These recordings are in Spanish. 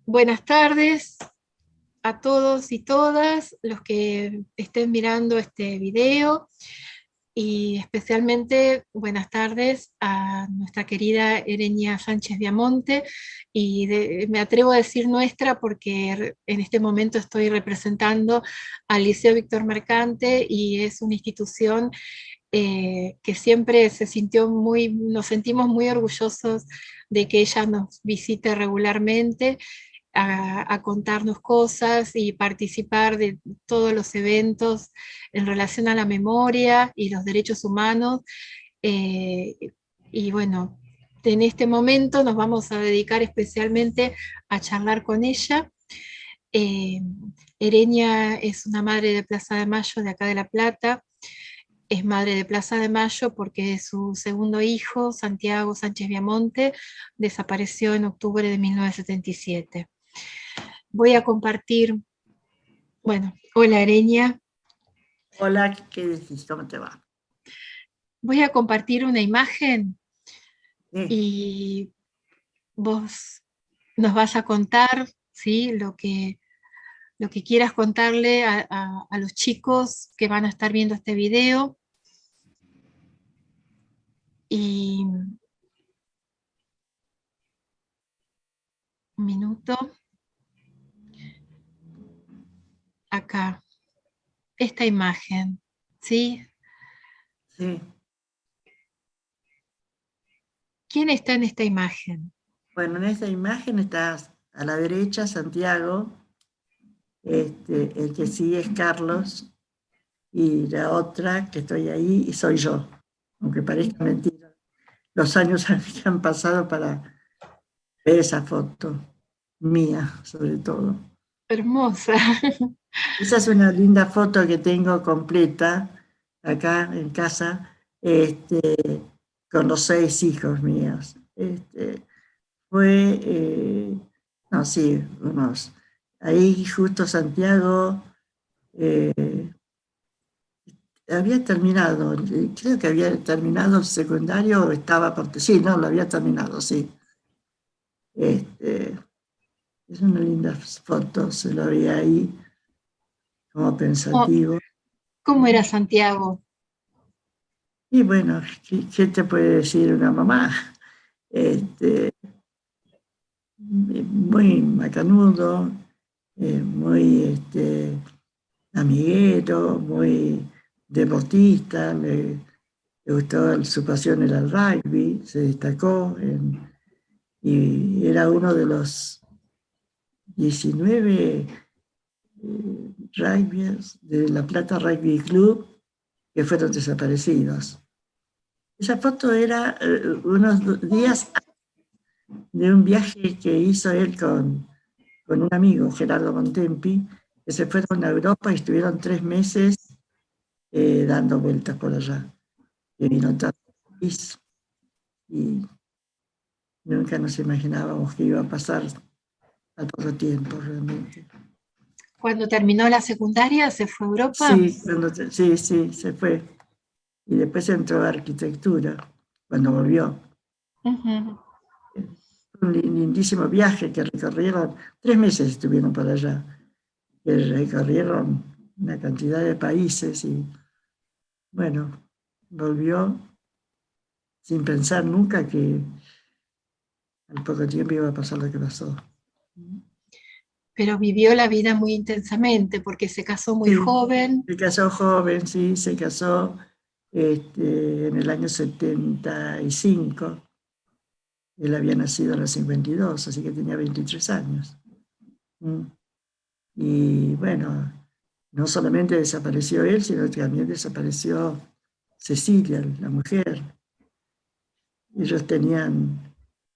Buenas tardes a todos y todas los que estén mirando este video y especialmente buenas tardes a nuestra querida Erenia Sánchez Viamonte me atrevo a decir nuestra porque en este momento estoy representando al Liceo Víctor Mercante y es una institución que siempre nos sentimos muy orgullosos de que ella nos visite regularmente a contarnos cosas y participar de todos los eventos en relación a la memoria y los derechos humanos. Eh, y bueno, en este momento nos vamos a dedicar especialmente a charlar con ella. Eh, Erenia es una madre de Plaza de Mayo de acá de La Plata. Es madre de Plaza de Mayo porque su segundo hijo, Santiago Sánchez Viamonte, desapareció en octubre de 1977. Voy a compartir, bueno, hola Erenia. Hola, ¿qué decís? ¿Cómo te va? Voy a compartir una imagen Sí, y vos nos vas a contar, ¿sí? Lo que quieras contarle a los chicos que van a estar viendo este video. Y un minuto, acá, esta imagen, ¿sí? sí. ¿Quién está en esta imagen? Bueno, en esta imagen estás a la derecha, Santiago, el que sigue es Carlos, y la otra que estoy ahí y soy yo, aunque parezca mentira. Los años que han pasado para ver esa foto, mía sobre todo. Hermosa. Esa es una linda foto que tengo completa acá en casa, con los 6 hijos míos. Fue, no, sí, ahí justo Santiago había terminado, creo que había terminado el secundario, o estaba, porque sí, no, lo había terminado, sí. Este, es una linda foto, se lo veía ahí, como ¿Cómo, pensativo. cómo era Santiago? Y bueno, ¿qué te puede decir una mamá? Este, Muy macanudo, muy amiguero, muy deportista, le gustaba, su pasión era el rugby, se destacó y era uno de los 19 rugbyers de La Plata Rugby Club que fueron desaparecidos. Esa foto era unos días de un viaje que hizo él con un amigo, Gerardo Montempi, que se fueron a Europa y estuvieron 3 meses dando vueltas por allá. Que vino todo el país y nunca nos imaginábamos que iba a pasar al poco tiempo realmente. Cuando terminó la secundaria, ¿se fue a Europa? Sí, sí, se fue. Y después entró a arquitectura cuando volvió. Ujú. Un lindísimo viaje que recorrieron, 3 meses estuvieron por allá, que recorrieron una cantidad de países y bueno, volvió sin pensar nunca que al poco tiempo iba a pasar lo que pasó. Pero vivió la vida muy intensamente porque se casó muy Sí, joven. se casó joven, sí, se casó en el año 75. Él había nacido en el 52, así que tenía 23 años. Mm. Y bueno, no solamente desapareció él, sino que también desapareció Cecilia, la mujer. Ellos tenían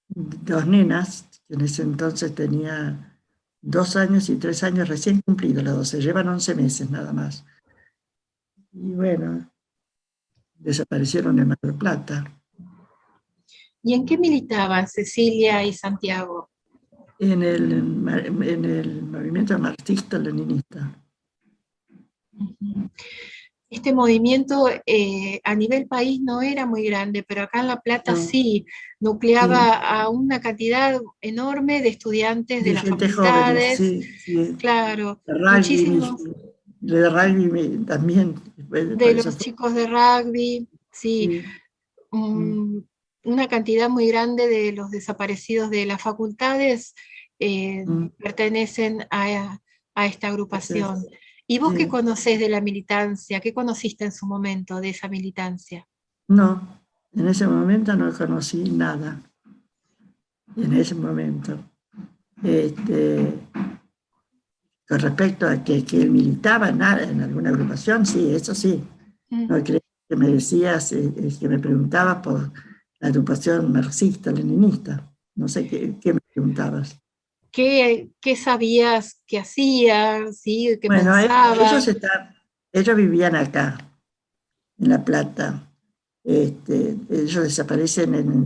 2 nenas, que en ese entonces tenía 2 años y 3 años recién cumplidos, las dos, se llevan 11 meses nada más. Y bueno, desaparecieron en Mar del Plata, ¿Y en qué militaban Cecilia y Santiago? en el movimiento marxista-leninista. Ujú. este movimiento a nivel país no era muy grande, pero acá en La Plata No, sí, sí, nucleaba a una cantidad enorme de estudiantes de de las gente joven, facultades, sí, sí. claro, De rugby, muchísimos de rugby también, por de eso los fue. chicos de rugby, sí, Sí, sí, mm, una cantidad muy grande de los desaparecidos de las facultades mm, pertenecen a esta sí, agrupación. ¿Y vos qué sí. conocés de la militancia? ¿Qué conociste en su momento de esa militancia? No, en ese momento no conocí nada, en ese momento. Este, con respecto a que él militaba en alguna agrupación, sí, eso sí. Mm. No creo que me decías, que me preguntabas por la agrupación marxista-leninista. No sé qué me preguntabas. ¿Qué sabías que hacía? ¿Sí? ¿Qué Bueno, pensaba? ellos vivían acá, en La Plata. Ellos desaparecen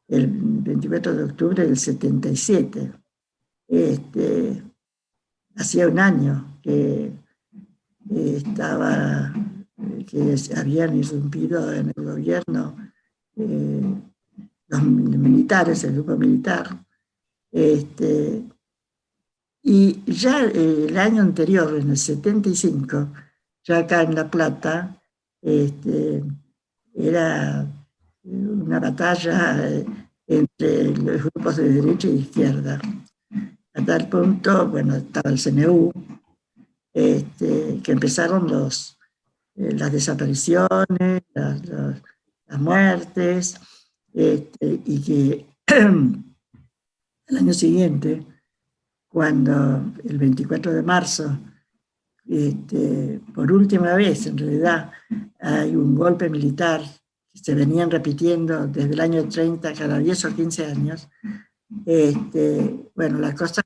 el 24 de octubre del 77. Este, hacía un año estaba, que habían irrumpido en el gobierno eh, los militares, el grupo militar. Este, y ya el año anterior, en el 75, ya acá en La Plata, era una batalla entre los grupos de derecha y de izquierda. A tal punto, bueno, estaba el CNU, que empezaron las desapariciones, las muertes, y que el año siguiente, cuando el 24 de marzo, por última vez, en realidad, hay un golpe militar que se venían repitiendo desde el año 30, cada 10 o 15 años. Bueno, la cosa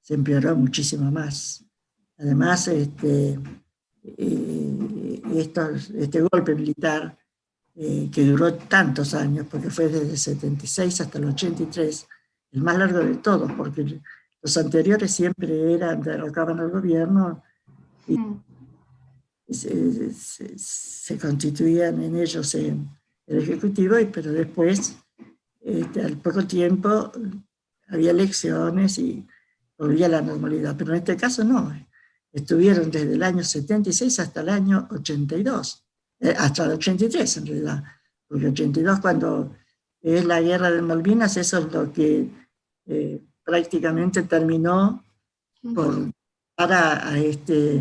se empeoró muchísimo más. Además, este golpe militar, que duró tantos años, porque fue desde el 76 hasta el 83, el más largo de todos, porque los anteriores siempre derrocaban al gobierno y Mm. se constituían en ellos el Ejecutivo, pero después, al poco tiempo, había elecciones y volvía a la normalidad. Pero en este caso no. Estuvieron desde el año 76 hasta el año 82, hasta el 83 en realidad. Porque 82, cuando es la guerra de Malvinas, eso es lo que prácticamente terminó por dar a este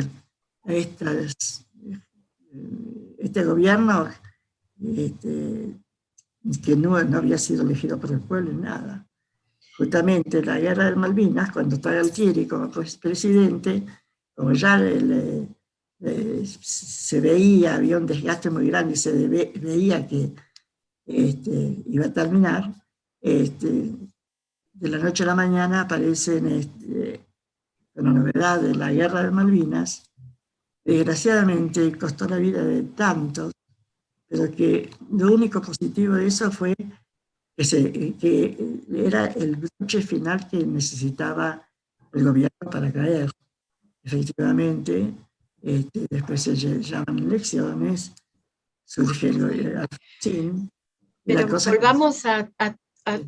gobierno, este, que no había sido elegido por el pueblo ni nada. Justamente la guerra de Malvinas, cuando estaba Altieri como presidente, como ya se veía, había un desgaste muy grande y se veía que iba a terminar, de la noche a la mañana aparecen con la novedad de la guerra de Malvinas. Desgraciadamente costó la vida de tantos, pero que lo único positivo de eso fue que era el broche final que necesitaba el gobierno para caer. Efectivamente, después se llaman elecciones, surge Alfonsín, y la Pero cosa... volvamos a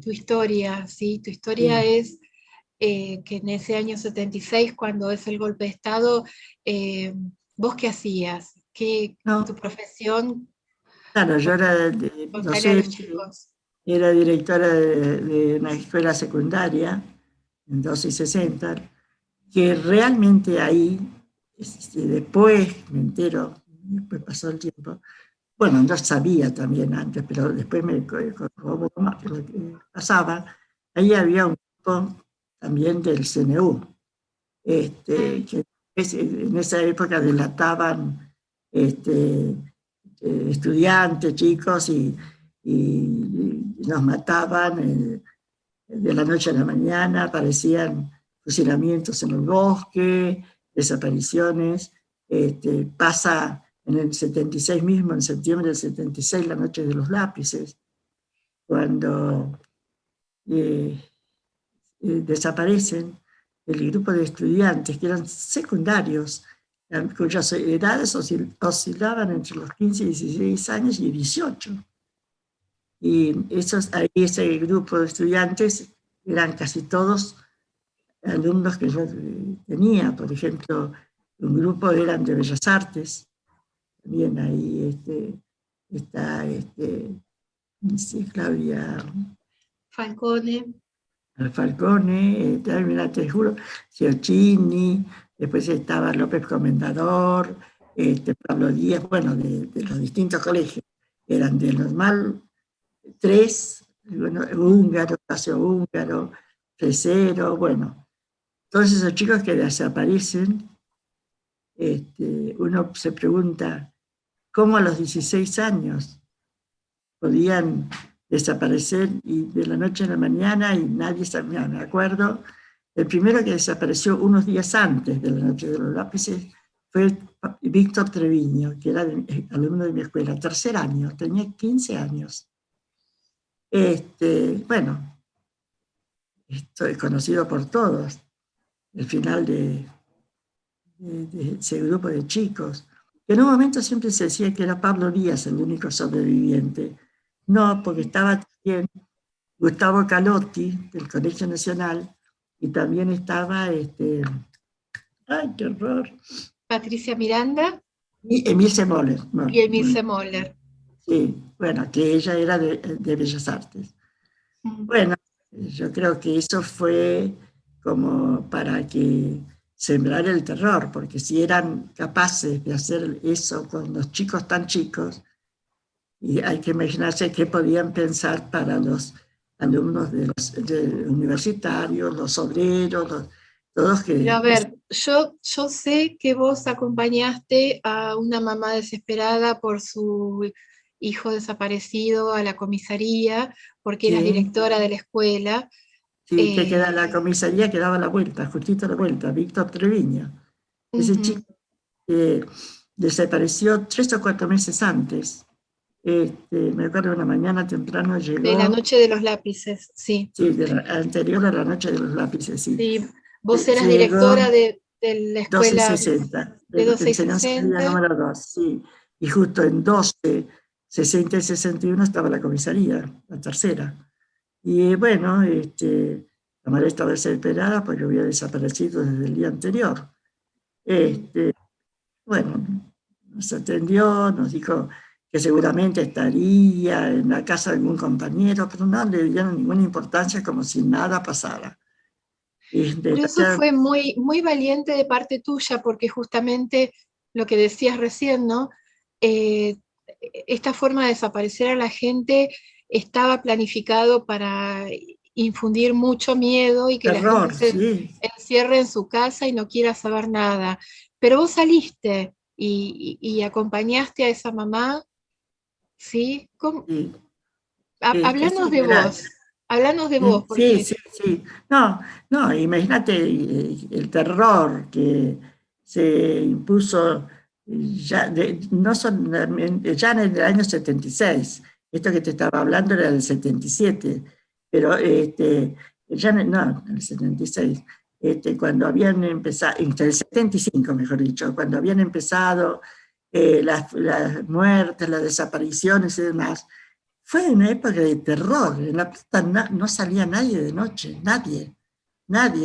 tu historia, ¿sí? Tu historia Sí, es que en ese año 76, cuando es el golpe de Estado, eh, ¿vos qué hacías? Tu no, profesión? claro, yo Con- era Contarle a los docente, chicos. era directora de una escuela secundaria en 12 y 60, que realmente ahí, después me entero, después pasó el tiempo, bueno, yo sabía también antes, pero después me corroboró más que lo que pasaba. Ahí había un grupo también del CNU, que en esa época delataban estudiantes, chicos, y nos mataban de la noche a la mañana, aparecían fusilamientos en el bosque, desapariciones. Pasa en el 76 mismo, en septiembre del 76, la noche de los lápices, cuando eh, desaparecen el grupo de estudiantes que eran secundarios, cuyas edades oscilaban entre los 15 y 16 años y 18. Y ahí ese grupo de estudiantes eran casi todos alumnos que yo tenía. Por ejemplo, un grupo eran de Bellas Artes, también ahí está Claudia Falcone. Falcone, mira, te juro, Giochini, después estaba López Comendador, Pablo Díaz, bueno, de los distintos colegios. Eran del normal 3, bueno, húngaro, Paseo Húngaro, Fresero, bueno, todos esos chicos que desaparecen, uno se pregunta, ¿cómo a los 16 años podían desaparecer y de la noche a la mañana y nadie sabía? Me acuerdo, el primero que desapareció unos días antes de la noche de los lápices fue Víctor Treviño, que era alumno de mi escuela, tercer año, tenía 15 años. Bueno, esto es conocido por todos, el final de ese grupo de chicos, que en un momento siempre se decía que era Pablo Díaz el único sobreviviente. No, porque estaba también Gustavo Calotti, del Colegio Nacional, y también estaba, ¡ay, qué horror! Patricia Miranda Y Emilce Moller. y Emilce Moller. Sí, bueno, que ella era de Bellas Artes. Bueno, yo creo que eso fue como para que sembrar el terror, porque si eran capaces de hacer eso con los chicos tan chicos, y hay que imaginarse qué podían pensar para los alumnos universitarios, los obreros, todos que... Pero a ver, yo sé que vos acompañaste a una mamá desesperada por su hijo desaparecido a la comisaría, porque eras Sí, directora de la escuela. sí, que queda la comisaría, que daba la vuelta, justito la vuelta, Víctor Treviño. Ese chico desapareció 3 o 4 meses antes. Me acuerdo una mañana temprano De la llegó, noche de los lápices, sí. sí, anterior a la noche de los lápices, sí. Sí, vos eras directora Llegó de la escuela 1260, de de 12 y enseñanza media 60. número 2, sí. Y justo en 12, 60 y 61 estaba la comisaría, la tercera. Y bueno, la madre estaba desesperada porque había desaparecido desde el día anterior. Bueno, nos atendió, nos dijo que seguramente estaría en la casa de algún compañero, pero no le dieron ninguna importancia, como si nada pasara. Pero eso fue muy, muy valiente de parte tuya, porque justamente lo que decías recién, ¿no? Esta forma de desaparecer a la gente estaba planificado para infundir mucho miedo y que la gente terror, se sí. encierre en su casa y no quiera saber nada. Pero vos saliste y acompañaste a esa mamá, ¿sí? Sí, Hablanos sí, de era, vos, hablanos de vos, sí, porque sí, sí. No, no, imagínate el terror que se impuso ya, no ya en el año 76. Esto que te estaba hablando era del 77, pero ya no, en el 76, cuando habían empezado, entre el 75, mejor dicho, cuando habían empezado las muertes, las desapariciones y demás. Fue una época de terror. En La Plata no salía nadie de noche, nadie,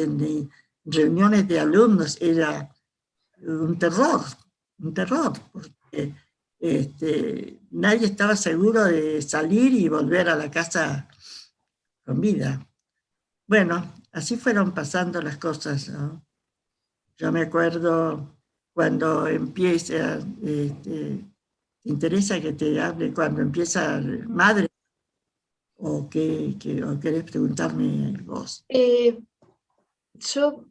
ni reuniones de alumnos. Era un terror, porque nadie estaba seguro de salir y volver a la casa con vida. Bueno, así fueron pasando las cosas, ¿no? Yo me acuerdo cuando empieza, ¿te interesa que te hable cuando empieza Madre? ¿O o querés preguntarme vos? eh, yo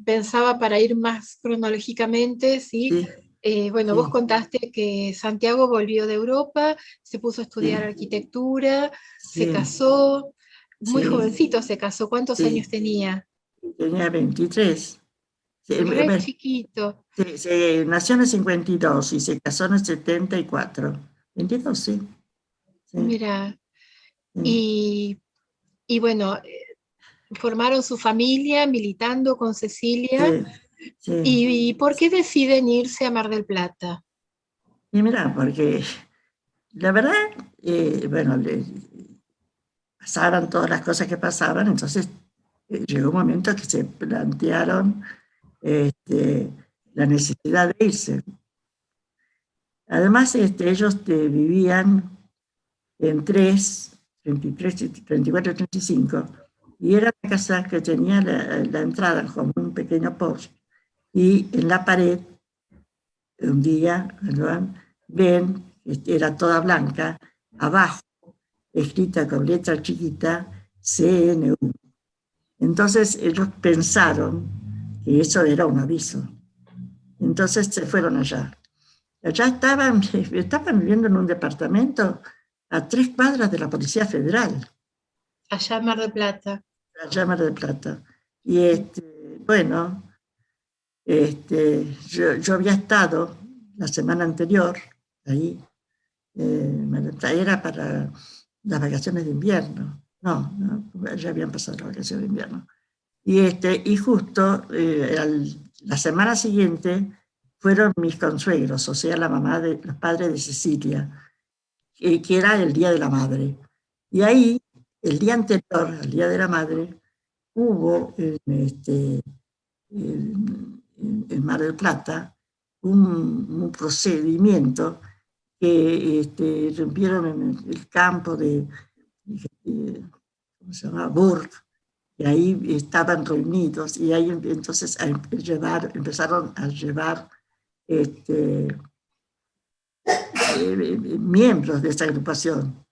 pensaba para ir más cronológicamente, ¿sí? Sí, Bueno, vos sí, contaste que Santiago volvió de Europa, se puso a estudiar sí, arquitectura, se sí, casó, muy sí, jovencito se casó. ¿Cuántos años sí. tenía? Tenía 23. Sí, Re chiquito. nació en el 52 y se casó en el 74. 22, sí. Sí, Mira, sí, y, y bueno, formaron su familia militando con Cecilia. sí, sí. ¿Y por qué deciden irse a Mar del Plata? Y mira, porque la verdad, bueno, pasaban todas las cosas que pasaban, entonces llegó un momento que se plantearon la necesidad de irse. Además, ellos vivían en 33, 34 y 35, y era una casa que tenía la entrada como un pequeño post, y en la pared, un día, ¿verdad?, ven, era toda blanca, abajo, escrita con letra chiquita, CNU. Entonces ellos pensaron que eso era un aviso. Entonces se fueron allá. Allá estaban viviendo en un departamento a 3 cuadras de la Policía Federal, Allá en Mar del Plata. allá en Mar del Plata. Y bueno, yo había estado la semana anterior ahí, era para las vacaciones de invierno. No, ya habían pasado las vacaciones de invierno. Y justo la semana siguiente fueron mis consuegros, o sea, los padres de Cecilia, que era el Día de la Madre. Y ahí, el día anterior al Día de la Madre, hubo en Mar del Plata un procedimiento que rompieron en el campo ¿cómo se llama? Burg, y ahí estaban reunidos, y ahí entonces empezaron a llevar miembros de esa agrupación.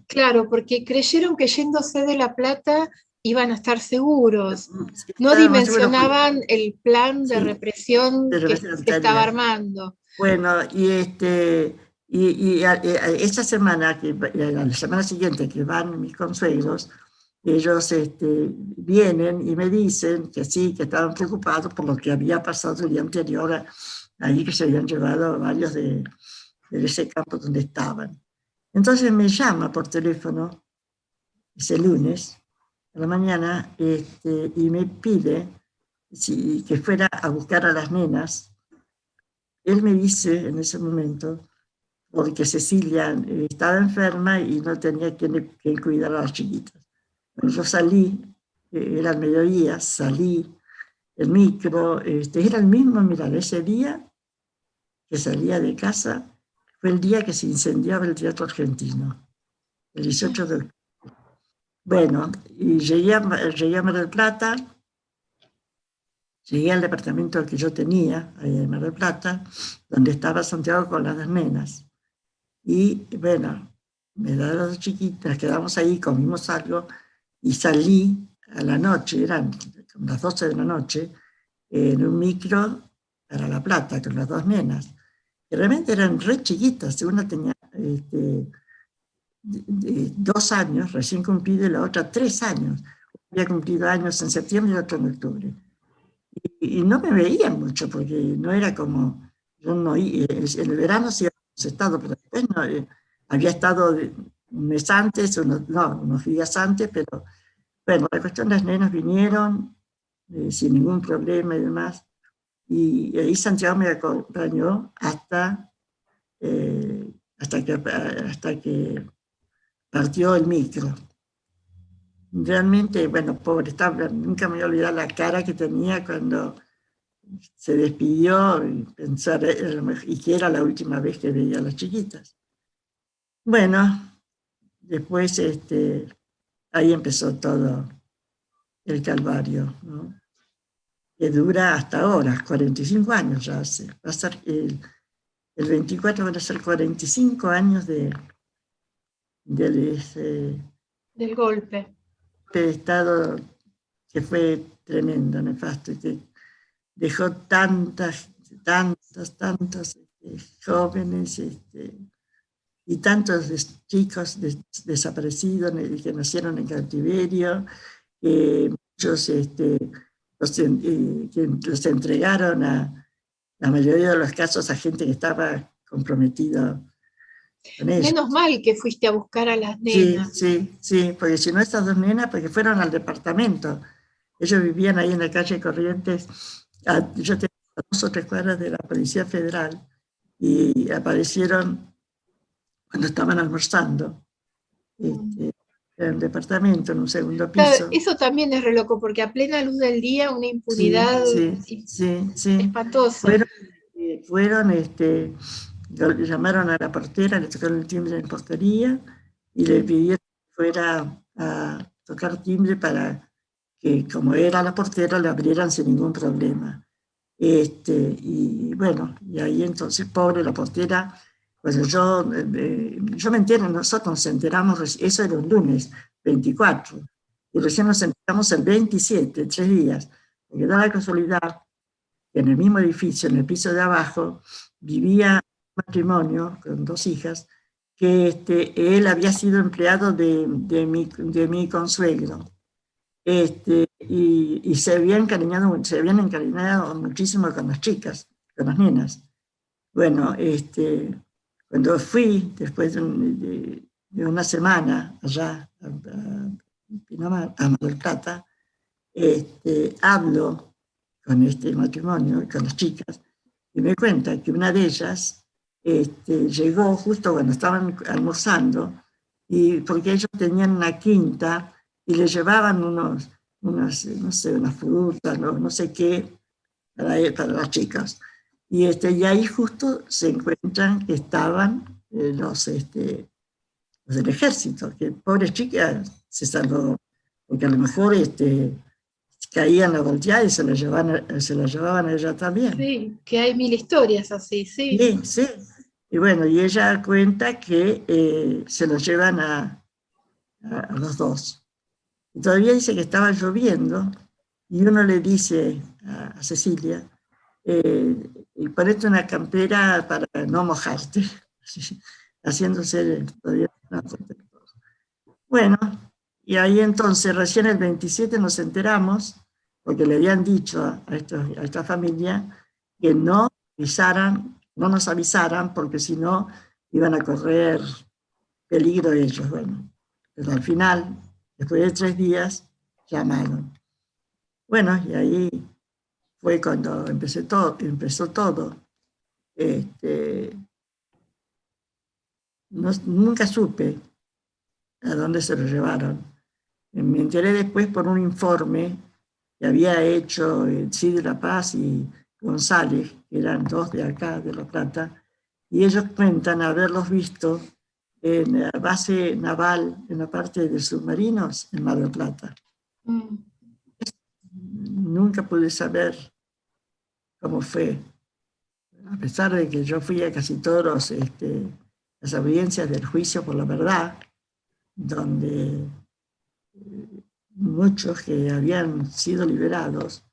Claro, porque creyeron que yéndose de La Plata iban a estar seguros. No Estaba más o menos, dimensionaban el plan de sí, represión de que repente se estaba armando. Bueno, esta semana, la semana siguiente que van mis consuegros, ellos vienen y me dicen que sí, que estaban preocupados por lo que había pasado el día anterior, ahí que se habían llevado varios de ese campo donde estaban. Entonces me llama por teléfono ese lunes a la mañana y me pide que fuera a buscar a las nenas. Él me dice en ese momento, porque Cecilia estaba enferma y no tenía quien cuidar a las chiquitas. Bueno, yo salí, era el mediodía, salí, el micro, era el mismo, mira, ese día que salía de casa, fue el día que se incendiaba el Teatro Argentino, el 18 de octubre. Bueno, y llegué a Mar del Plata, llegué al departamento que yo tenía, ahí en Mar del Plata, donde estaba Santiago con las 2 nenas. Y bueno, me da las 2 chiquitas, quedamos ahí, comimos algo, y salí a la noche, eran las 12 de la noche, en un micro para La Plata, con las 2 nenas, que realmente eran re chiquitas. Una tenía 2 años, recién cumplido, y la otra 3 años. Había cumplido años en septiembre y la otra en octubre. Y no me veían mucho, porque no era como, yo no, en el verano sí habíamos estado, pero después no, había estado un mes antes, unos días antes, pero bueno, la cuestión, las nenas vinieron sin ningún problema y demás, y ahí Santiago me acompañó hasta que partió el micro. Realmente, bueno, pobre, nunca me voy a olvidar la cara que tenía cuando se despidió, y pensar y que era la última vez que veía a las chiquitas. Bueno, después ahí empezó todo el calvario, ¿no? Que dura hasta ahora, 45 años ya hace. Va a ser el 24 van a ser 45 años del Del golpe. estado que fue tremendo, nefasto, que dejó tantos jóvenes y tantos chicos desaparecidos que nacieron en cautiverio, muchos que los entregaron la mayoría de los casos a gente que estaba comprometida con ellos. Menos mal que fuiste a buscar a las Sí, nenas. sí, sí, porque si no, estas 2 nenas, porque fueron al departamento. Ellos vivían ahí en la calle Corrientes, yo tenía 2 o 3 cuadras de la Policía Federal, y aparecieron cuando estaban almorzando, en el departamento, en un segundo Claro, piso. eso también es re loco, porque a plena luz del día una Sí, impunidad sí, sí, sí. espantosa. Fueron, llamaron a la portera, le tocaron el timbre en portería y le pidieron que fuera a tocar timbre para que, como era la portera, le abrieran sin ningún problema. Y bueno, y ahí entonces, pobre la portera, pues yo me entero, nosotros nos enteramos, eso era un lunes 24, y recién nos enteramos el 27, 3 días, porque da la casualidad que en el mismo edificio, en el piso de abajo, vivía un matrimonio con 2 hijas, que él había sido empleado de mi consuegro. Y se habían encariñado muchísimo con las chicas, con las nenas. Bueno, cuando fui, después de una semana allá a Mar del Plata, hablo con este matrimonio, con las chicas, y me cuenta que una de ellas llegó justo cuando estaban almorzando, y porque ellos tenían una quinta y le llevaban no sé, unas frutas, no sé qué, para las chicas. Y ahí justo se encuentran que estaban los del ejército, que pobres chicas se salvó, porque a lo mejor caían la volteada y se la llevaban a ella también. Sí, que hay mil historias así, sí. Sí, sí. Y bueno, y ella cuenta que se los llevan a los dos. Y todavía dice que estaba lloviendo, y uno le dice a Cecilia, y ponete una campera para no mojarte, haciéndose todavía una protector. Bueno, y ahí entonces, recién el 27 nos enteramos, porque le habían dicho a esta familia que no nos avisaran, porque si no iban a correr peligro ellos. Bueno, pero al final, después de 3 días, llamaron. Bueno, y ahí fue cuando empezó todo. Este, nunca supe a dónde se lo llevaron. Me enteré después por un informe que había hecho Cid La Paz y González, que eran 2 de acá, de La Plata, y ellos cuentan haberlos visto en la base naval, en la parte de submarinos, en Mar del Plata. Mm. Nunca pude saber cómo fue, a pesar de que yo fui a casi todas las audiencias del juicio por la verdad, donde muchos que habían sido liberados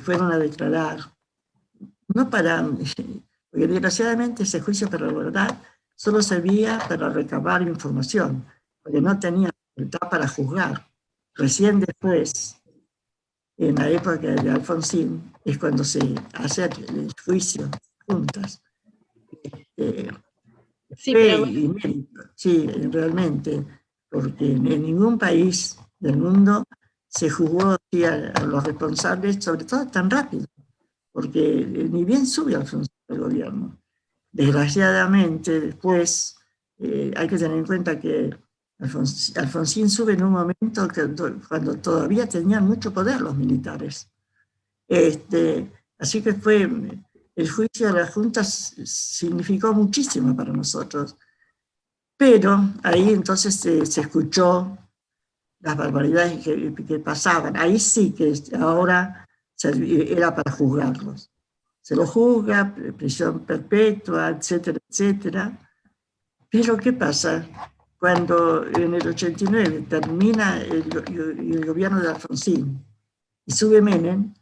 fueron a declarar, no para, porque desgraciadamente ese juicio por la verdad solo servía para recabar información, porque no tenía libertad para juzgar. Recién después, en la época de Alfonsín, es cuando se hace el juicio juntas. Eh, Sí, Fue pero bueno, inédito, sí, realmente, porque en ningún país del mundo se juzgó a los responsables, sobre todo tan rápido, porque ni bien sube Alfonsín al gobierno. Desgraciadamente, después hay que tener en cuenta que Alfonsín sube en un momento cuando todavía tenían mucho poder los militares. Así que el juicio de las juntas significó muchísimo para nosotros. Pero ahí entonces se escuchó las barbaridades que pasaban. Ahí sí que ahora era para juzgarlos. Se los juzga, prisión perpetua, etcétera, etcétera. Pero ¿qué pasa? Cuando en el 89 termina el gobierno de Alfonsín y sube Menem,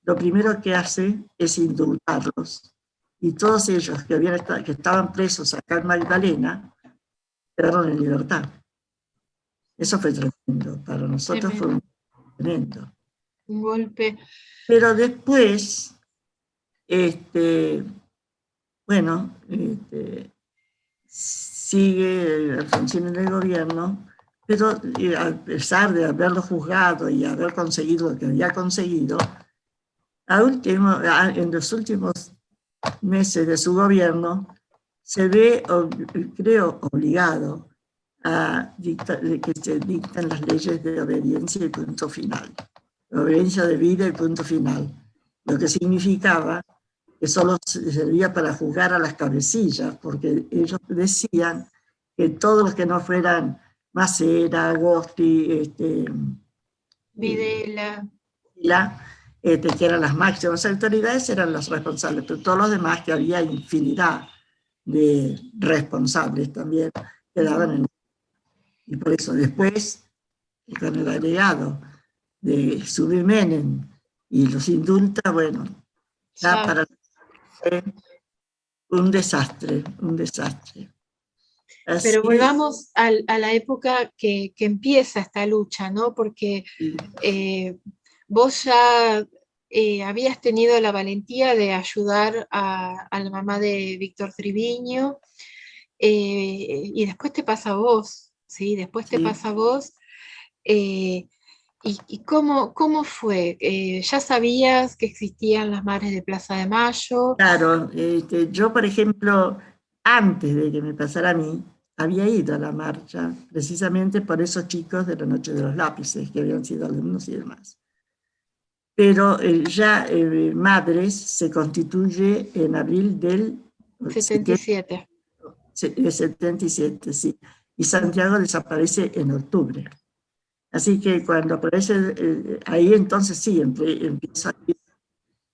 lo primero que hace es indultarlos. Y todos ellos que estaban presos acá en Magdalena quedaron en libertad. Eso fue tremendo, para nosotros fue tremendo, tremendo. un golpe. Pero después, bueno, sigue Alfonsín en el gobierno, pero a pesar de haberlo juzgado y haber conseguido lo que había conseguido, en los últimos meses de su gobierno, se ve, creo, obligado a que se dicten las leyes de obediencia y punto final. La obediencia de vida y punto final. Lo que significaba que solo servía para juzgar a las cabecillas, porque ellos decían que todos los que no fueran Macera, Agosti, Videla, que eran las máximas autoridades, eran los responsables, pero todos los demás, que había infinidad de responsables también, quedaban en... Y por eso después, con el agregado de Subimenen y los indulta, bueno, ya para un desastre, un desastre. Así, pero volvamos a la época que empieza esta lucha, ¿no? Porque vos ya habías tenido la valentía de ayudar a la mamá de Víctor Triviño, y después te pasa a vos, ¿sí? Después te pasa a vos. ¿Y cómo fue? ¿Ya sabías que existían las Madres de Plaza de Mayo? Claro, yo, por ejemplo, antes de que me pasara a mí, había ido a la marcha, precisamente por esos chicos de la Noche de los Lápices, que habían sido alumnos y demás. Pero ya Madres se constituye en abril del 77. 77, sí. Y Santiago desaparece en octubre. Así que cuando aparece, ahí entonces sí, empiezo a ir.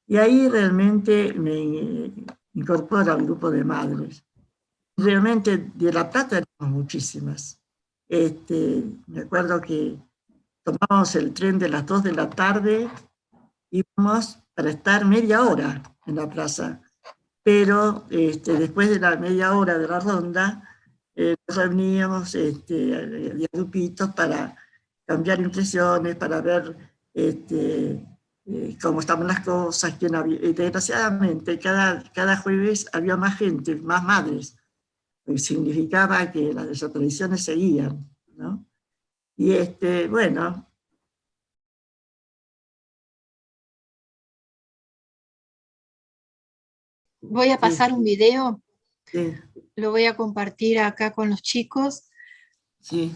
Y ahí realmente me incorporo al grupo de madres. Realmente de La Plata éramos muchísimas. Me acuerdo que tomábamos el tren de las 2 de la tarde, íbamos para estar media hora en la plaza, pero después de la media hora de la ronda, nos reuníamos de grupitos para cambiar impresiones, para ver cómo estaban las cosas. Desgraciadamente, cada jueves había más gente, más madres. Significaba que las desapariciones seguían, ¿no? Y bueno. Voy a pasar un video, Sí, lo voy a compartir acá con los chicos, sí.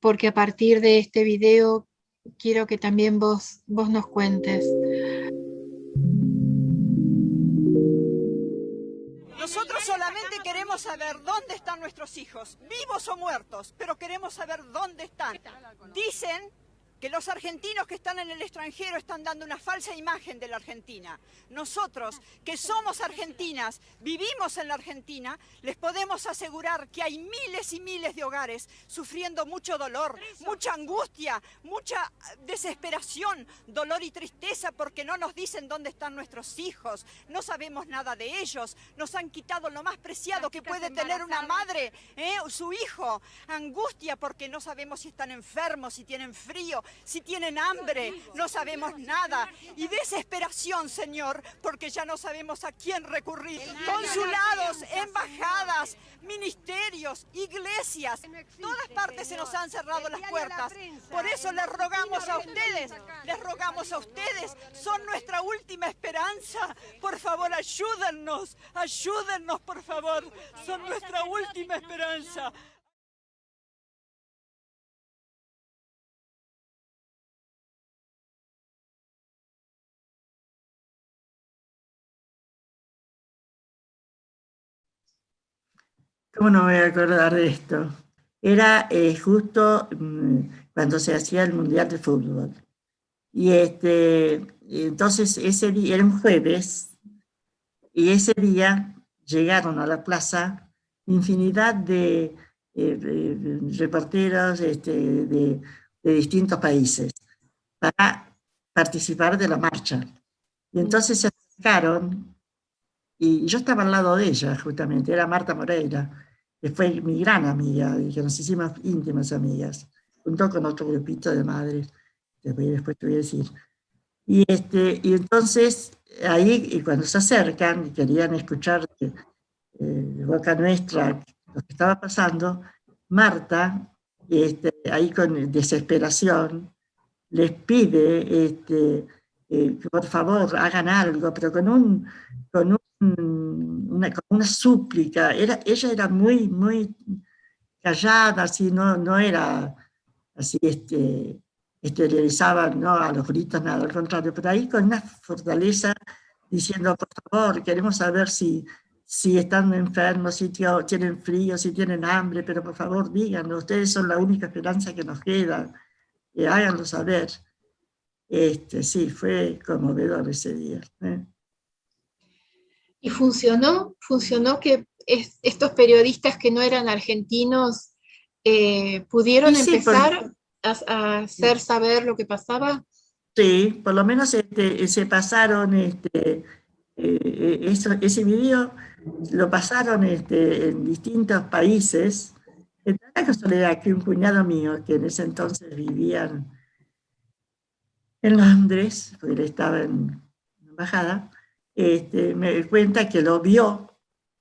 porque a partir de este video quiero que también vos nos cuentes. Nosotros solamente queremos saber dónde están nuestros hijos, vivos o muertos, pero queremos saber dónde están. Dicen que los argentinos que están en el extranjero están dando una falsa imagen de la Argentina. Nosotros, que somos argentinas, vivimos en la Argentina, les podemos asegurar que hay miles y miles de hogares sufriendo mucho dolor, mucha angustia, mucha desesperación, dolor y tristeza porque no nos dicen dónde están nuestros hijos, no sabemos nada de ellos, nos han quitado lo más preciado que puede tener una madre, su hijo, angustia porque no sabemos si están enfermos, si tienen frío, si tienen hambre, no sabemos nada. Y desesperación, Señor, porque ya no sabemos a quién recurrir. Consulados, embajadas, ministerios, iglesias, todas partes se nos han cerrado las puertas. Por eso les rogamos a ustedes, son nuestra última esperanza. Por favor, ayúdennos, por favor, son nuestra última esperanza. ¿Cómo no me voy a acordar de esto? Era justo cuando se hacía el Mundial de Fútbol. Y entonces ese día, era un jueves, y ese día llegaron a la plaza infinidad de reporteros de distintos países para participar de la marcha. Y entonces se acercaron, y yo estaba al lado de ella, justamente, era Marta Moreira, que fue mi gran amiga, y que nos hicimos íntimas amigas, junto con otro grupito de madres, después te voy a decir. Y entonces, ahí, y cuando se acercan y querían escuchar de boca nuestra lo que estaba pasando, Marta, ahí con desesperación, les pide que por favor hagan algo, pero con una súplica. Ella era muy, muy callada, así, no era así, exteriorizaba, no a los gritos, nada, al contrario, pero ahí con una fortaleza diciendo, por favor, queremos saber si están enfermos, si tienen frío, si tienen hambre, pero por favor díganlo, ustedes son la única esperanza que nos queda, háganlo saber. Sí, fue conmovedor ese día. Y funcionó que estos periodistas que no eran argentinos pudieron Sí, empezar a hacer saber lo que pasaba. sí, por lo menos se pasaron ese video, lo pasaron en distintos países. La casualidad que un cuñado mío, que en ese entonces vivían en Londres, porque él estaba en la embajada, me cuenta que lo vio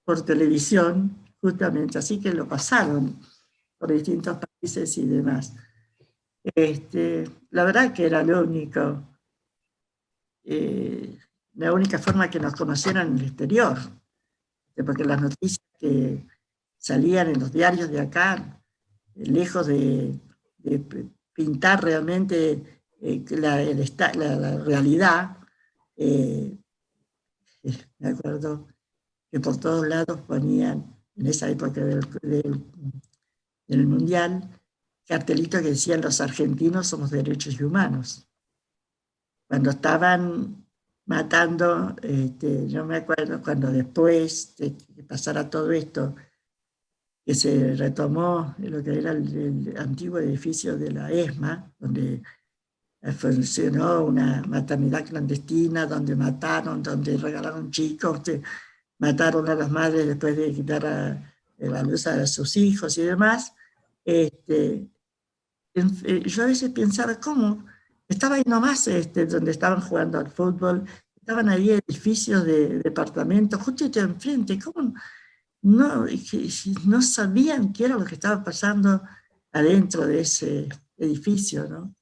por televisión, justamente, así que lo pasaron por distintos países y demás. La verdad que era lo único, la única forma que nos conocieran en el exterior, porque las noticias que salían en los diarios de acá, lejos de pintar realmente la realidad, me acuerdo que por todos lados ponían, en esa época del Mundial, cartelitos que decían los argentinos somos derechos humanos. Cuando estaban matando, yo me acuerdo cuando después de que pasara todo esto, que se retomó lo que era el antiguo edificio de la ESMA, donde funcionó una maternidad clandestina, donde mataron, donde regalaron chicos, mataron a las madres después de quitar la luz a sus hijos y demás. Yo a veces pensaba, ¿cómo? Estaba ahí nomás donde estaban jugando al fútbol, estaban ahí edificios de departamentos, justo enfrente, ¿cómo no sabían qué era lo que estaba pasando adentro de ese edificio, ¿no?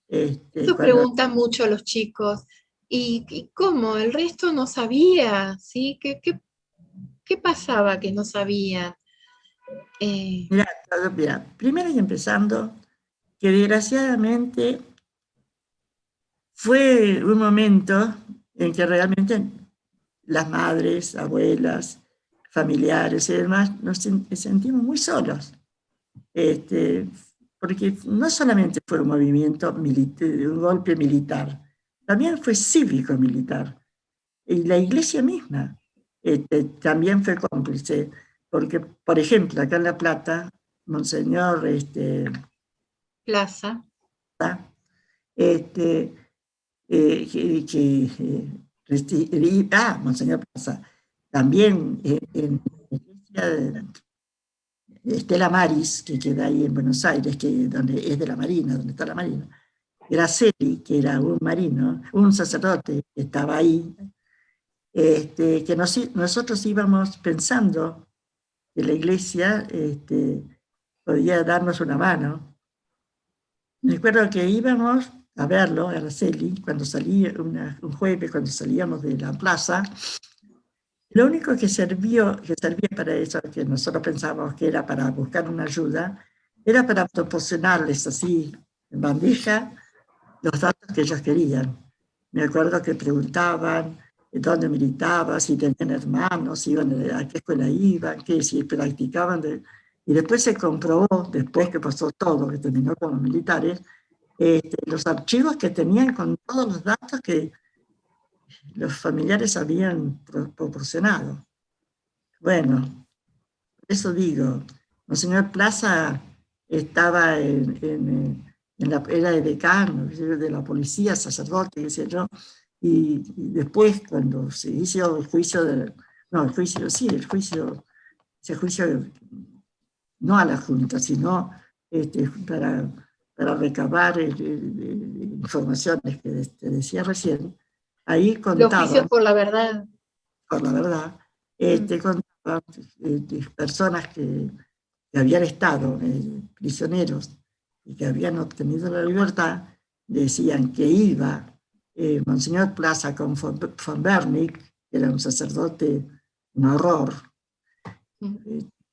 Eso preguntan mucho los chicos. ¿Y cómo? El resto no sabía, ¿sí? ¿Qué pasaba que no sabían? Mira, primero y empezando, que desgraciadamente fue un momento en que realmente las madres, abuelas, familiares y demás nos sentimos muy solos. Porque no solamente fue un movimiento militar, un golpe militar, también fue cívico-militar. Y la iglesia misma también fue cómplice, porque, por ejemplo, acá en La Plata, Monseñor Plaza. Monseñor Plaza, también en la iglesia Estela Maris, que queda ahí en Buenos Aires, donde es de la Marina, donde está la Marina, Graceli, que era un marino, un sacerdote que estaba ahí, que nosotros íbamos pensando que la iglesia podía darnos una mano. Me acuerdo que íbamos a verlo, a Graceli, cuando salía un jueves, cuando salíamos de la plaza. Lo único que servía para eso, que nosotros pensábamos que era para buscar una ayuda, era para proporcionarles así, en bandeja, los datos que ellos querían. Me acuerdo que preguntaban dónde militaban, si tenían hermanos, a qué escuela iban, si practicaban. Y después se comprobó, después que pasó todo, que terminó con los militares, los archivos que tenían con todos los datos que los familiares habían proporcionado. Bueno, por eso digo, Monseñor Plaza estaba era de decano, de la policía, sacerdote, qué sé yo, y después cuando se hizo el juicio, ese juicio no a la Junta, sino para recabar informaciones que te decía recién, ahí Los juicios contaban, por la verdad. por la verdad, contaban personas que que habían estado prisioneros y que habían obtenido la libertad, decían que iba Monseñor Plaza con von Bernick, que era un sacerdote, un horror,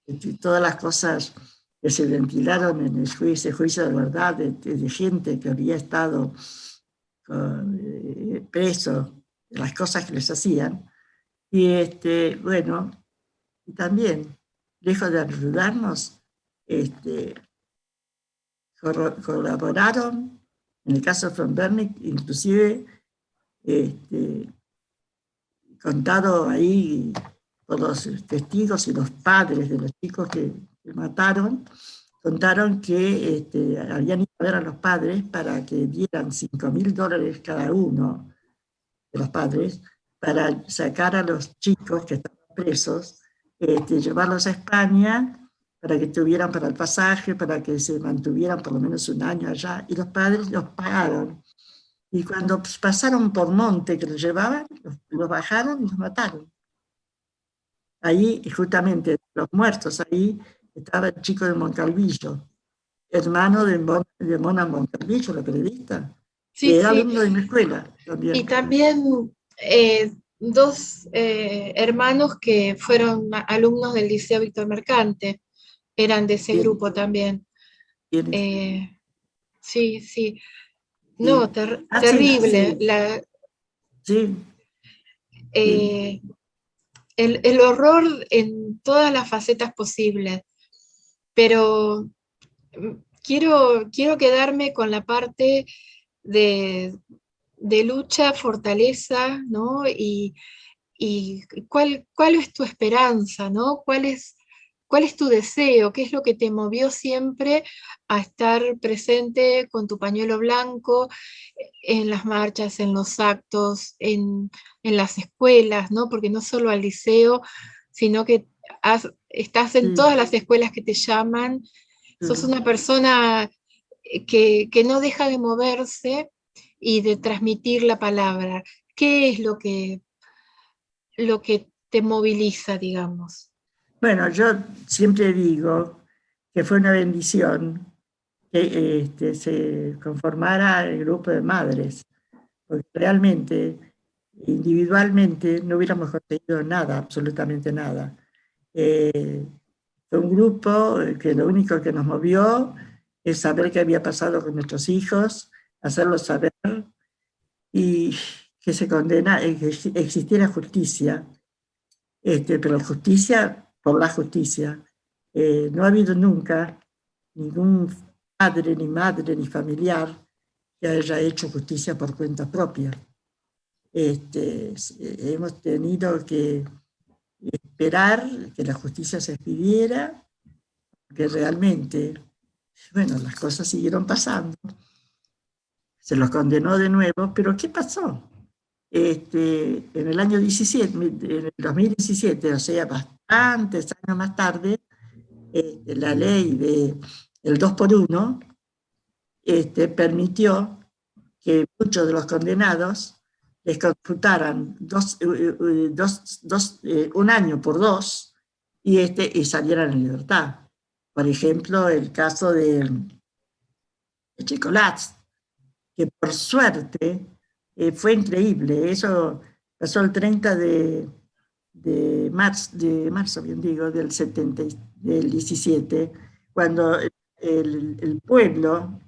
y todas las cosas que se ventilaron en el juicio de verdad de gente que había estado preso, las cosas que les hacían, y bueno, y también, lejos de ayudarnos, colaboraron, en el caso de von Bernick, inclusive contado ahí por los testigos y los padres de los chicos que mataron, contaron que habían ido a ver a los padres para que dieran $5.000 cada uno de los padres para sacar a los chicos que estaban presos, llevarlos a España para que tuvieran para el pasaje, para que se mantuvieran por lo menos un año allá, y los padres los pagaron. Y cuando pasaron por monte que los llevaban, los bajaron y los mataron. Ahí, justamente, los muertos, ahí estaba el chico de Moncalvillo, hermano de Mona Moncalvillo, la periodista, Sí, que era sí. alumno de mi escuela también. Y también dos hermanos que fueron alumnos del Liceo Víctor Mercante, eran de ese Bien, grupo también. bien. Sí, sí. No, Sí. terrible. Sí, Eh, el horror en todas las facetas posibles, pero quiero quedarme con la parte de lucha, fortaleza, ¿no? Y cuál es tu esperanza, ¿no? ¿Cuál es tu deseo? ¿Qué es lo que te movió siempre a estar presente con tu pañuelo blanco en las marchas, en los actos, en las escuelas, ¿no? Porque no solo al liceo, sino que estás en todas las escuelas que te llaman, sos una persona que no deja de moverse y de transmitir la palabra. ¿Qué es lo que te moviliza, digamos? Bueno, yo siempre digo que fue una bendición que se conformara el grupo de madres, porque realmente, individualmente, no hubiéramos conseguido nada, absolutamente nada. Fue un grupo que lo único que nos movió es saber qué había pasado con nuestros hijos, hacerlos saber y que se condena, que existiera justicia, pero justicia por la justicia. No ha habido nunca ningún padre, ni madre, ni familiar que haya hecho justicia por cuenta propia. Hemos tenido que esperar que la justicia se expidiera, que realmente, bueno, las cosas siguieron pasando. Se los condenó de nuevo, pero ¿qué pasó? En el año 17, en el 2017, o sea, bastantes años más tarde, la ley del 2 por 1 permitió que muchos de los condenados les computaran un año por 2 y salieran en libertad. Por ejemplo, el caso de Chicolats, que por suerte fue increíble. Eso pasó el 30 de marzo, bien digo, del 17, cuando el pueblo,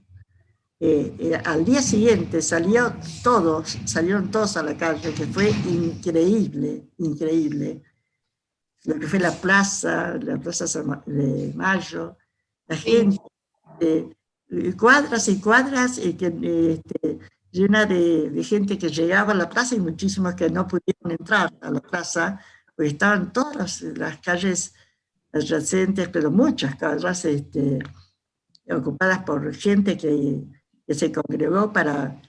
al día siguiente salieron todos a la calle, que fue increíble, increíble. Lo que fue la plaza de Mayo, la gente, cuadras y cuadras llena de gente que llegaba a la plaza y muchísimos que no pudieron entrar a la plaza, porque estaban todas las calles adyacentes, pero muchas calles ocupadas por gente que se congregó para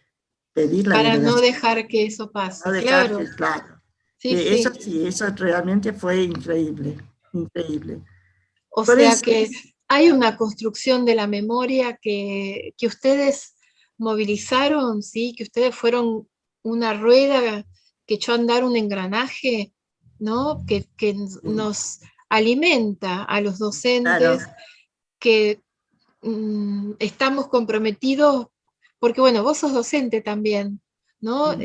pedir la Para no liberación. dejar que eso pase, No dejar claro. que, claro. Sí, Eso sí. sí, eso realmente fue increíble, increíble. O Por sea eso, que hay una construcción de la memoria que ustedes movilizaron, ¿sí? Que ustedes fueron una rueda que echó a andar un engranaje, ¿no? Que nos alimenta a los docentes Claro. que estamos comprometidos, porque bueno, vos sos docente también, ¿no?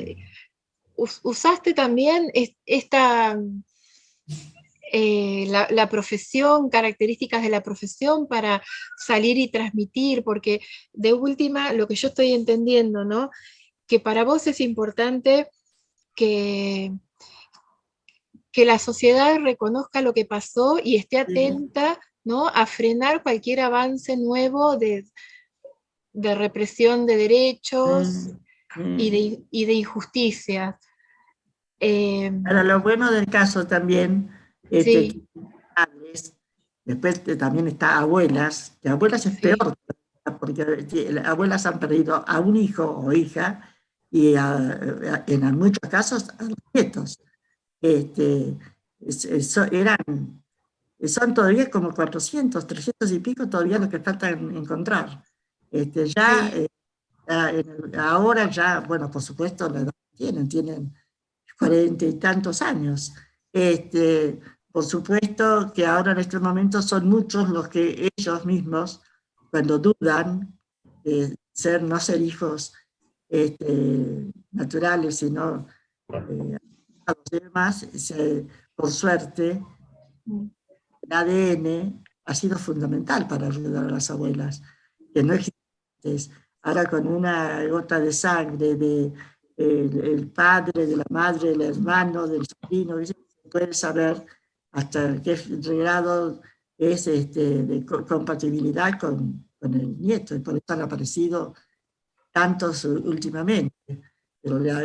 Usaste también esta, la profesión, características de la profesión para salir y transmitir, porque de última, lo que yo estoy entendiendo, ¿no? Que para vos es importante que, que la sociedad reconozca lo que pasó y esté Sí. atenta, ¿no? A frenar cualquier avance nuevo de represión de derechos Mm, mm. y de injusticias. Eh, Ahora, lo bueno del caso también, que sí, madres, después también está abuelas, que abuelas es peor, sí, porque abuelas han perdido a un hijo o hija y en muchos casos a los nietos. Este, son todavía como 400, 300 y pico todavía lo que faltan encontrar. Ya, sí. ahora ya, bueno, por supuesto la edad que tienen 40 y tantos años. Por supuesto que ahora en estos momentos son muchos los que ellos mismos, cuando dudan no ser hijos naturales, sino adoptados y demás, por suerte, el ADN ha sido fundamental para ayudar a las abuelas, que no existen. Ahora con una gota de sangre el padre, de la madre, del hermano, del sobrino, se puede saber hasta qué grado es de compatibilidad con el nieto, y por eso han aparecido tantos últimamente. Pero la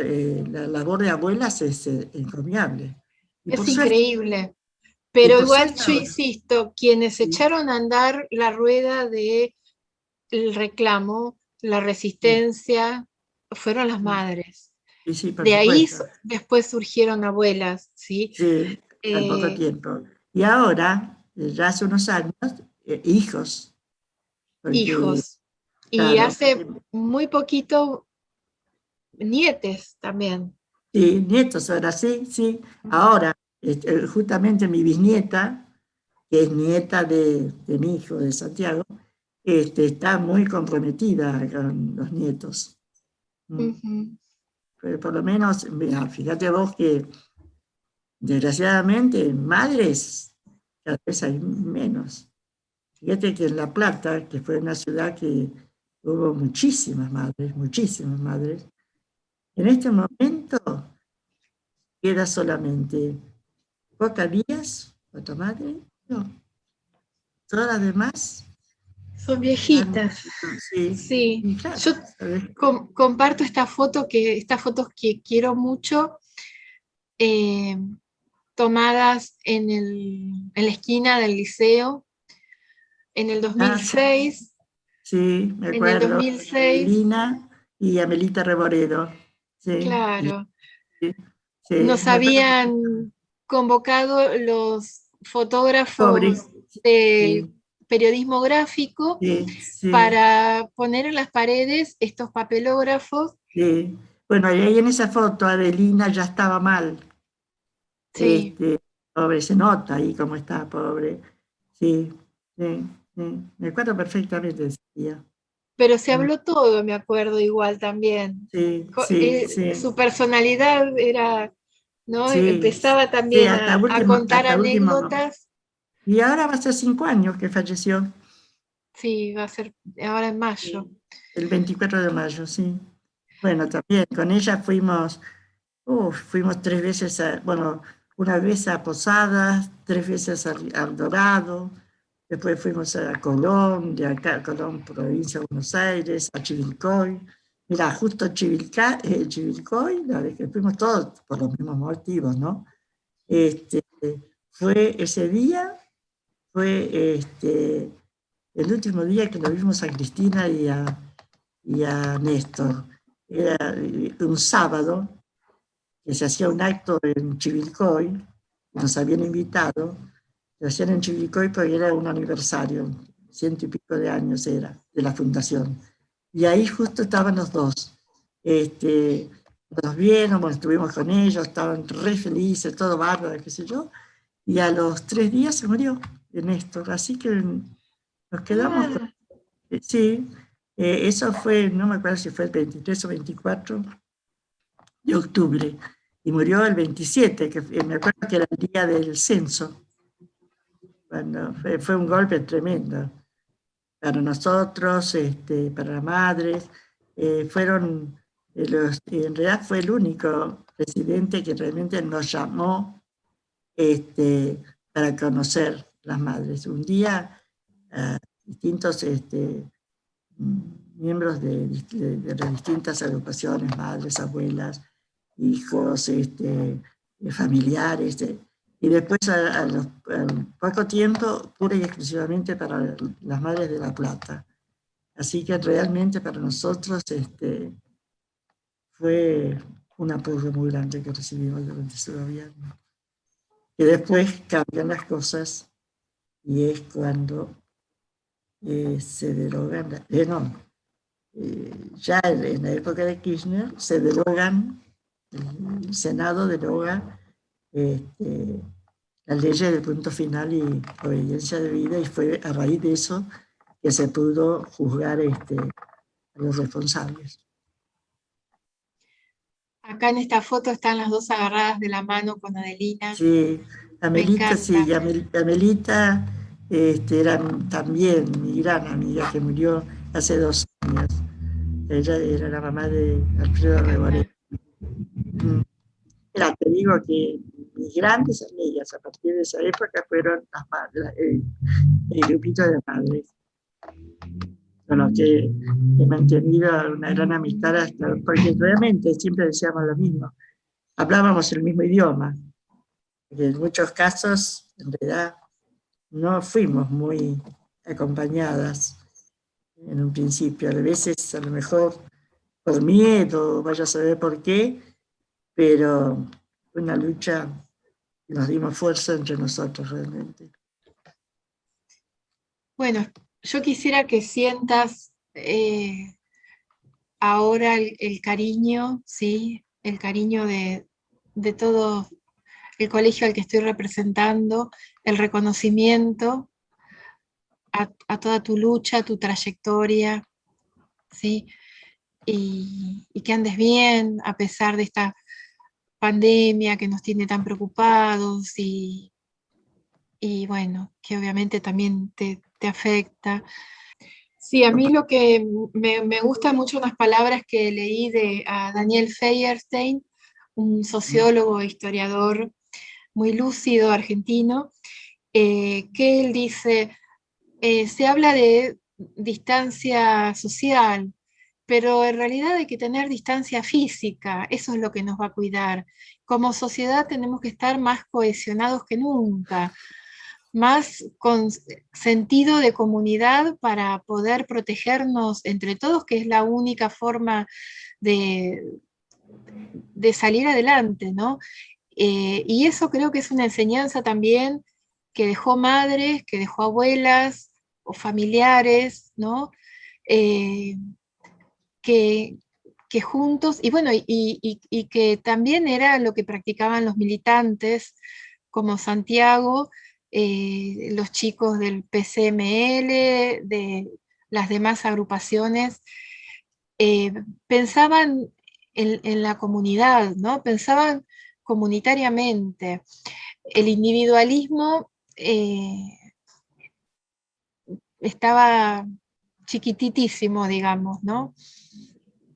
labor de abuelas es encomiable. Y Es por suerte, increíble. y Pero por igual suerte yo ahora, insisto, quienes sí, echaron a andar la rueda del reclamo, la sí, resistencia, fueron las sí, madres. sí, sí, por De ahí supuesto. después surgieron abuelas, ¿sí? Sí, al poco Eh, tiempo. Y ahora, ya hace unos años, hijos, porque, hijos. Y claro, hace muy poquito, nietes también. sí, nietos ahora sí, sí. Ahora, justamente mi bisnieta, que es nieta de mi hijo, de Santiago, está muy comprometida con los nietos. Mm. Ujú. Pero por lo menos, mira, fíjate vos que desgraciadamente madres cada vez hay menos. Fíjate que en La Plata, que fue una ciudad que hubo muchísimas madres, en este momento queda solamente Coca Díaz, otra madre, no, todas las demás Son están, viejitas, sí, sí. y claro, Yo ¿sabes? comparto estas fotos que quiero mucho, eh, tomadas en la esquina del liceo en el Ah, 2006. sí, me En el acuerdo, 2006, Adelina y Amelita Reboredo, sí, claro, sí, sí, nos me acuerdo habían convocado los pobre, fotógrafos del sí, periodismo gráfico sí, sí. para poner en las paredes estos papelógrafos. Sí. Bueno, y ahí en esa foto Adelina ya estaba mal. Sí, Pobre, se nota ahí cómo está, pobre. Sí, sí, sí. Me acuerdo perfectamente de ese día. pero se Mm. habló todo, me acuerdo igual también. Sí, sí, sí, Su personalidad era, ¿no? sí, Empezaba sí, también a contar hasta último. anécdotas. Y ahora va a ser 5 años que falleció, Sí, va a ser ahora en mayo. sí, el 24 de mayo, sí. Bueno, también con ella fuimos 3 veces, bueno, una vez a Posadas, 3 veces al Dorado, después fuimos a Colón, de acá a Colón, provincia de Buenos Aires, a Chivilcoy. Mira, justo Chivilcoy, la vez que fuimos todos por los mismos motivos, ¿no? Este, fue ese día, fue el último día que lo vimos a Cristina y a Néstor. Era un sábado, que se hacía un acto en Chivilcoy, nos habían invitado, lo hacían en Chivilcoy porque era un aniversario, 100 y pico de años era, de la fundación. Y ahí justo estaban los dos. Nos vieron, bueno, estuvimos con ellos, estaban re felices, todo bárbaro, qué sé yo. y a los 3 días se murió Néstor, así que nos quedamos con... Sí, eso fue, no me acuerdo si fue el 23 o 24 de octubre, y murió el 27, que me acuerdo que era el día del censo, cuando fue un golpe tremendo para nosotros, para las madres. Fueron en realidad fue el único presidente que realmente nos llamó para conocer las madres. Un día distintos miembros de las distintas agrupaciones, madres, abuelas, hijos, familiares, y después al poco tiempo, pura y exclusivamente para las madres de La Plata. Así que realmente para nosotros fue un apoyo muy grande que recibimos durante su gobierno. Y después cambian las cosas y es cuando se derogan, ya en la época de Kirchner se derogan, el Senado deroga las leyes de punto final y obediencia debida, y fue a raíz de eso que se pudo juzgar a los responsables. Acá en esta foto están las dos agarradas de la mano con Adelina. Sí, Amelita, sí, Amelita era también mi gran amiga que murió hace 2 años. Ella era la mamá de Alfredo Reboré. Mira, te digo que mis grandes amigas a partir de esa época fueron el grupito de madres, con los que he mantenido una gran amistad, porque realmente siempre decíamos lo mismo, hablábamos el mismo idioma, porque en muchos casos, en realidad, no fuimos muy acompañadas en un principio, a veces a lo mejor por miedo, vaya a saber por qué, pero fue una lucha y nos dimos fuerza entre nosotros realmente. Bueno, yo quisiera que sientas ahora el cariño, ¿sí? El cariño de todo el colegio al que estoy representando, el reconocimiento a toda tu lucha, tu trayectoria, ¿sí? Y que andes bien a pesar de esta pandemia que nos tiene tan preocupados y bueno, que obviamente también te afecta. Sí, a mí lo que me gustan mucho unas palabras que leí a Daniel Feuerstein, un sociólogo e historiador muy lúcido argentino, que él dice, se habla de distancia social, pero en realidad hay que tener distancia física, eso es lo que nos va a cuidar. Como sociedad tenemos que estar más cohesionados que nunca, más con sentido de comunidad para poder protegernos entre todos, que es la única forma de salir adelante, ¿no? Y eso creo que es una enseñanza también que dejó madres, que dejó abuelas o familiares, ¿no? Que, que juntos, y bueno, y que también era lo que practicaban los militantes, como Santiago, los chicos del PCML, de las demás agrupaciones, pensaban en la comunidad, ¿no? Pensaban comunitariamente. El individualismo estaba chiquititísimo, digamos, ¿no?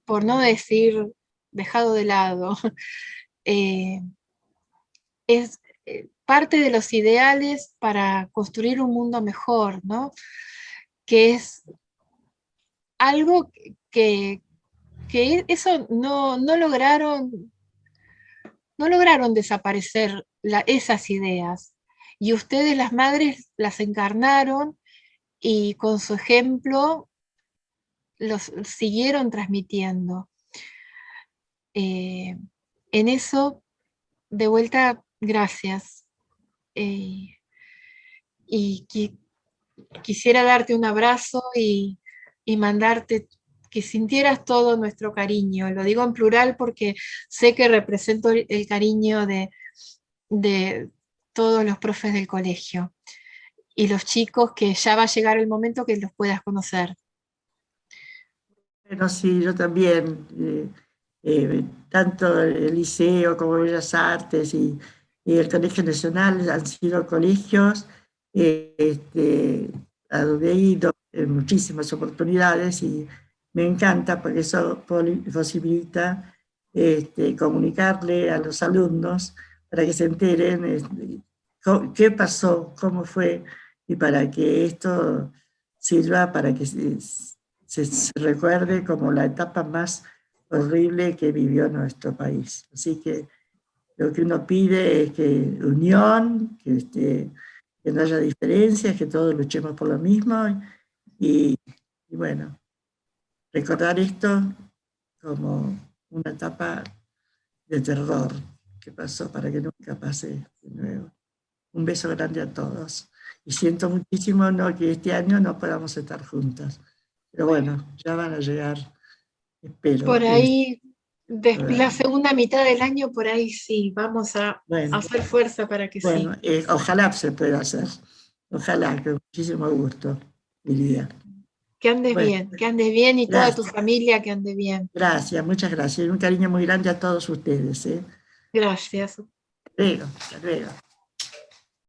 Por no decir dejado de lado. Es parte de los ideales para construir un mundo mejor, ¿no? Que es algo que eso no lograron desaparecer esas ideas. Y ustedes, las madres, las encarnaron y con su ejemplo los siguieron transmitiendo. En eso, de vuelta, gracias. Y quisiera darte un abrazo y mandarte que sintieras todo nuestro cariño. Lo digo en plural porque sé que represento el cariño de todos los profes del colegio y los chicos que ya va a llegar el momento que los puedas conocer. Bueno, sí, yo también, tanto el liceo como Bellas Artes y el Colegio Nacional han sido colegios a donde he ido en muchísimas oportunidades y me encanta porque eso posibilita comunicarle a los alumnos para que se enteren qué pasó, cómo fue, y para que esto sirva para que se recuerde como la etapa más horrible que vivió nuestro país. Así que lo que uno pide es que unión, que no haya diferencias, que todos luchemos por lo mismo y bueno, recordar esto como una etapa de terror que pasó para que nunca pase de nuevo. Un beso grande a todos. Y siento muchísimo que este año no podamos estar juntos. Pero bueno, ya van a llegar, espero. Por ahí, la segunda mitad del año, por ahí sí, vamos a hacer fuerza para que sí. Ojalá se pueda hacer. Ojalá, con muchísimo gusto, diría. Que andes bien y gracias. toda tu familia que ande bien. Gracias, muchas gracias. Un cariño muy grande a todos ustedes. Gracias. Hasta luego.